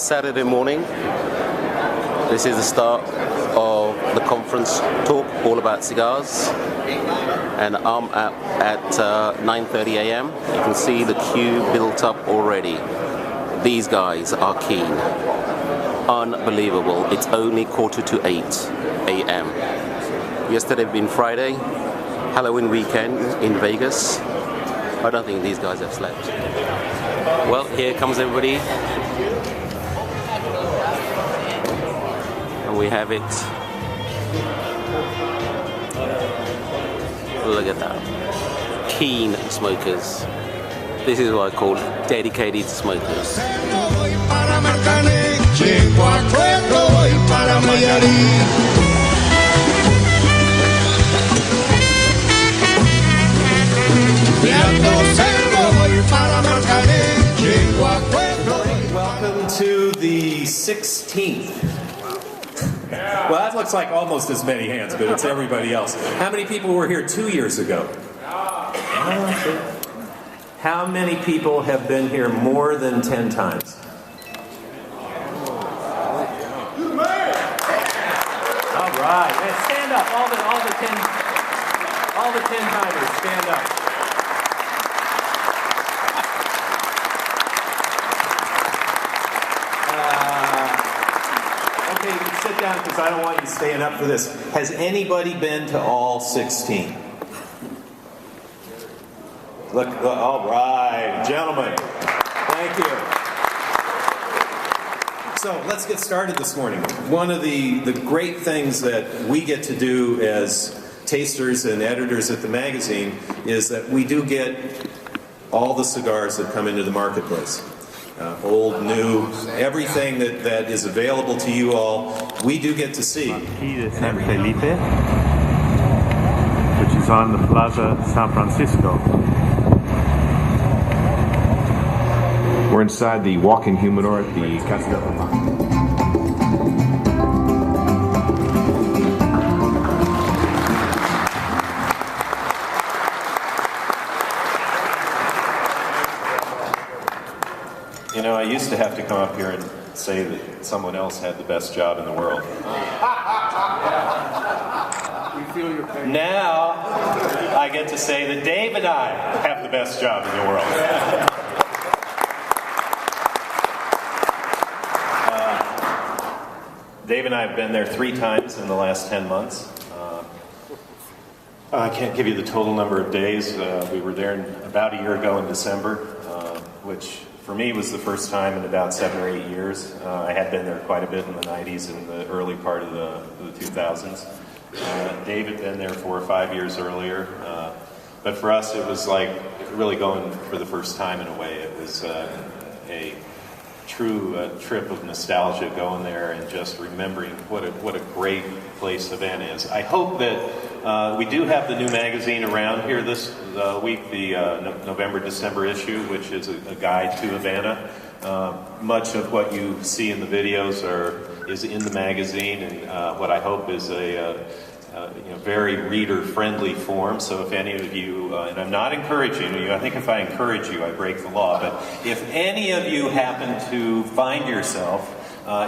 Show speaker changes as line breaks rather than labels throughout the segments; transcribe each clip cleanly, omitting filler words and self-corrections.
Saturday morning. This is the start of the conference talk all about cigars, and I'm at 9:30 a.m. You can see the queue built up already. These guys are keen. Unbelievable. It's only 7:45 a.m. Yesterday being Friday, Halloween weekend in Vegas. I don't think these guys have slept. Well, here comes everybody. And we have it. Look at that. Keen smokers. This is what I call dedicated smokers.
Welcome to the 16th. Well, that looks like almost as many hands, but it's everybody else. How many people were here 2 years ago? How many people have been here more than 10 times? All right, man, stand up. All the 10 timers, stand up. Okay, you can sit down because I don't want you staying up for this. Has anybody been to all 16? Look, all right, gentlemen. Thank you. So let's get started this morning. One of the great things that we get to do as tasters and editors at the magazine is that we do get all the cigars that come into the marketplace. Old, new, everything that is available to you all, we do get to see.
Marquis de San Felipe, which is on the Plaza San Francisco.
We're inside the walk-in humidor at the Casa del Ramon.
You know, I used to have to come up here and say that someone else had the best job in the world. Now, I get to say that Dave and I have the best job in the world. Dave and I have been there 3 times in the last 10 months. I can't give you the total number of days. We were there about a year ago in December, which for me was the first time in about 7 or 8 years. I had been there quite a bit in the 90s and the early part of the 2000s. Dave had been there 4 or 5 years earlier. But for us, it was like really going for the first time in a way. It was a true trip of nostalgia going there and just remembering what a great place Havana is. I hope that we do have the new magazine around here this week, the November-December issue, which is a guide to Havana. Much of what you see in the videos is in the magazine, and what I hope is a very reader-friendly form. So if any of you, and I'm not encouraging you, I think if I encourage you, I break the law, but if any of you happen to find yourself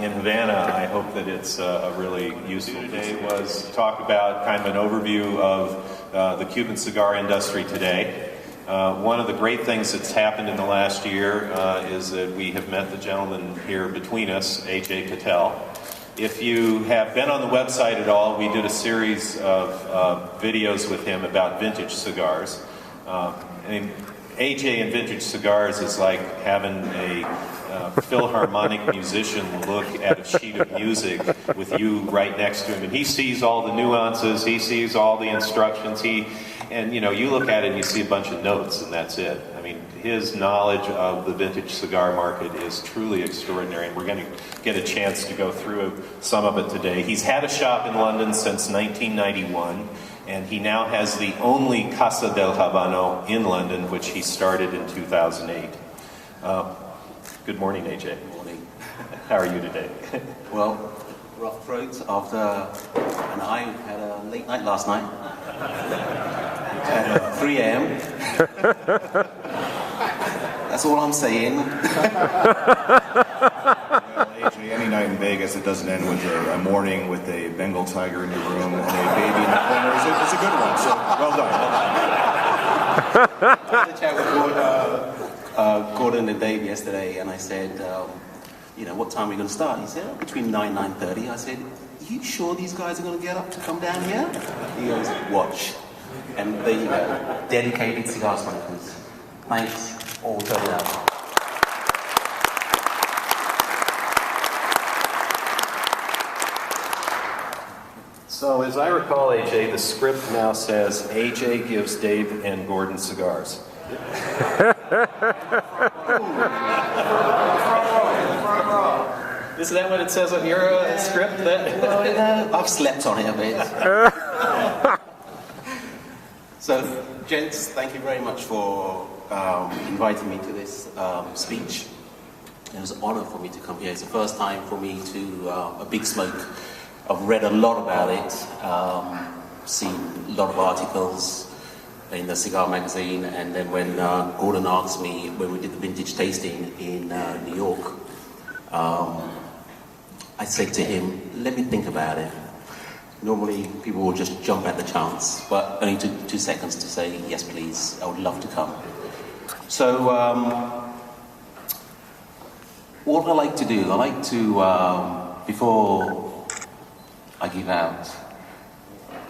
in Havana, I hope that it's a really useful. Today was talk about kind of an overview of the Cuban cigar industry today. One of the great things that's happened in the last year is that we have met the gentleman here between us, Ajay Patel. If you have been on the website at all, we did a series of videos with him about vintage cigars. AJ and vintage cigars is like having a Philharmonic musician look at a sheet of music with you right next to him, and he sees all the nuances, he sees all the instructions, and you know, you look at it and you see a bunch of notes, and that's it. I mean, his knowledge of the vintage cigar market is truly extraordinary, and we're going to get a chance to go through some of it today. He's had a shop in London since 1991, and he now has the only Casa del Habano in London, which he started in 2008. Good morning, AJ.
Good morning.
How are you today?
Well, rough throat after, and I had a late night last night. At 3 a.m. That's all I'm saying.
night in Vegas, it doesn't end with a morning with a Bengal tiger in your room and a baby in the corner. It's a good one, so well done.
I had a chat with Gordon and Dave yesterday, and I said, what time are we going to start? He said, between 9 and 9:30. I said, are you sure these guys are going to get up to come down here? He goes, watch. And there you go, dedicated cigar smokers. Thanks, all turning out.
So as I recall, AJ, the script now says AJ gives Dave and Gordon cigars. Isn't that what it says on your script?
I've slept on it a bit. So, gents, thank you very much for inviting me to this speech. It was an honor for me to come here. It's the first time for me to a big smoke. I've read a lot about it, seen a lot of articles in the Cigar magazine, and then when Gordon asked me, when we did the vintage tasting in New York, I said to him, let me think about it. Normally people will just jump at the chance, but only took 2 seconds to say, yes please, I would love to come. So, what I like to do, I like to, before I give out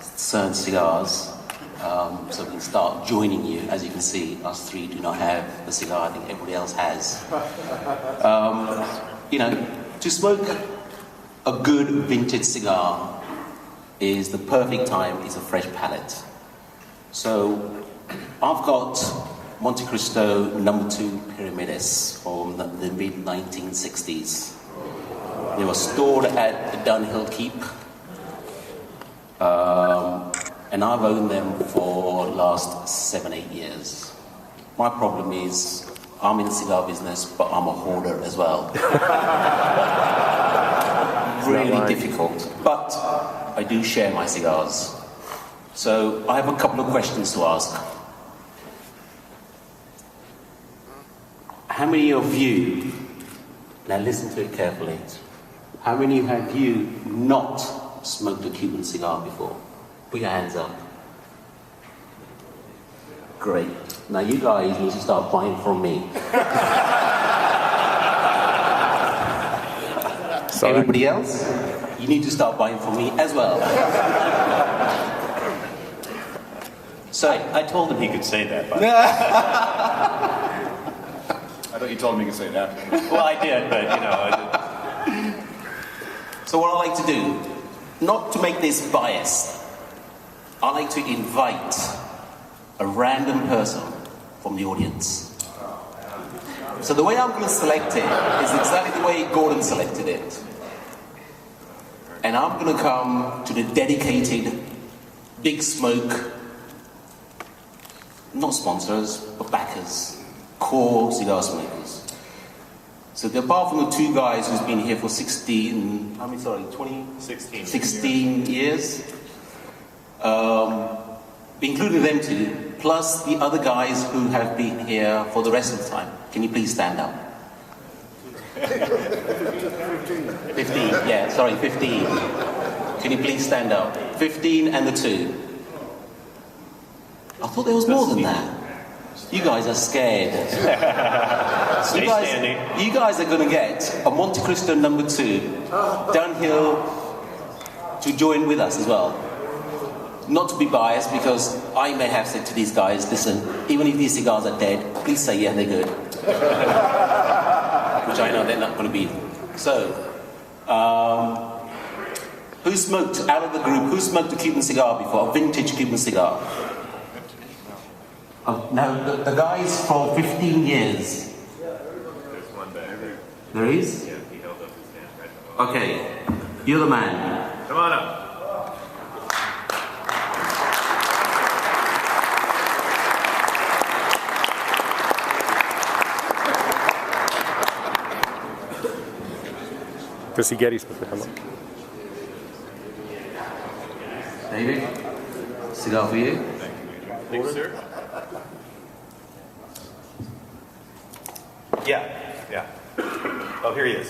certain cigars, so we can start joining you. As you can see, us three do not have the cigar I think everybody else has. To smoke a good vintage cigar is the perfect time, is a fresh palate. So I've got Monte Cristo No. 2 Pyramides from the mid-1960s. They were stored at the Dunhill Keep. And I've owned them for the last 7-8 years. My problem is, I'm in the cigar business, but I'm a hoarder as well. Really difficult, but I do share my cigars. So I have a couple of questions to ask. How many of you, now listen to it carefully, how many have you not smoked a Cuban cigar before? Put your hands up. Great. Now you guys need to start buying from me. Everybody else, you need to start buying from me as well. So
I told him he could say that. But
I thought you told him you could say that.
well, I did, but
So what I like to do, not to make this biased, I like to invite a random person from the audience. So the way I'm going to select it is exactly the way Gordon selected it. And I'm going to come to the dedicated Big Smoke, not sponsors, but backers, core cigar smokers. So apart from the two guys who's been here for 16 years, including them two, plus the other guys who have been here for the rest of the time. Can you please stand up? 15, yeah, sorry, 15. Can you please stand up? 15 and the two. I thought there was more than that. You guys are scared.
stay standing.
You guys are going to get a Monte Cristo No. 2 Dunhill to join with us as well. Not to be biased, because I may have said to these guys, listen, even if these cigars are dead, please say yeah, they're good. Which I know they're not going to be. So, who smoked, out of the group, who smoked a Cuban cigar before, a vintage Cuban cigar? No, the guys for 15 years.
There's one back there.
There is?
Yeah, he held up his hand right now.
Okay, you're the man.
Come on up.
Το σιγάρι στο θέμα.
David, cigar for you.
Thank you, sir. Yeah. Oh, here he is.